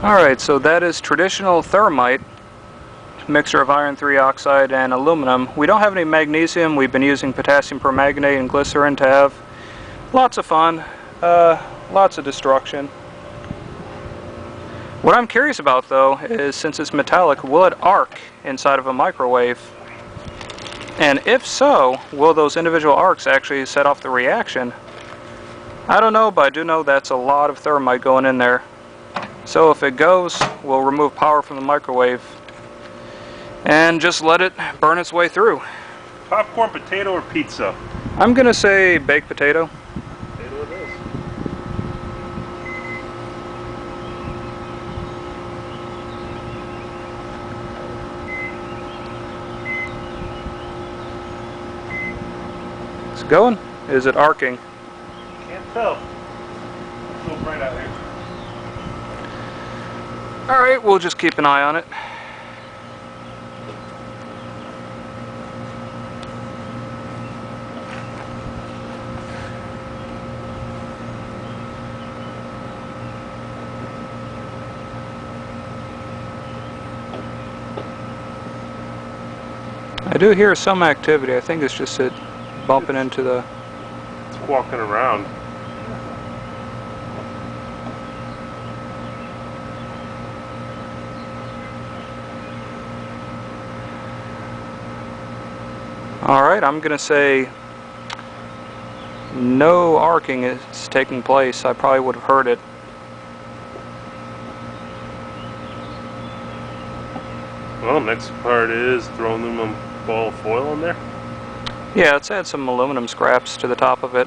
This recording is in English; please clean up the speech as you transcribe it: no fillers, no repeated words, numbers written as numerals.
Alright, so that is traditional Thermite, mixture of iron 3 oxide and aluminum. We don't have any magnesium. We've been using potassium permanganate and glycerin to have lots of fun, lots of destruction. What I'm curious about though is, since it's metallic, will it arc inside of a microwave? And if so, will those individual arcs actually set off the reaction? I don't know, but I do know that's a lot of Thermite going in there. So if it goes, we'll remove power from the microwave and just let it burn its way through. Popcorn, potato, or pizza? I'm gonna say baked potato. Potato it is. Is it going? Is it arcing? Can't tell. It's so bright out here. Alright, we'll just keep an eye on it. I do hear some activity. I think it's just it bumping into the... It's walking around. Alright, I'm gonna say no arcing is taking place. I probably would have heard it. Well, next part is throwing them a ball of foil in there. Yeah, let's add some aluminum scraps to the top of it.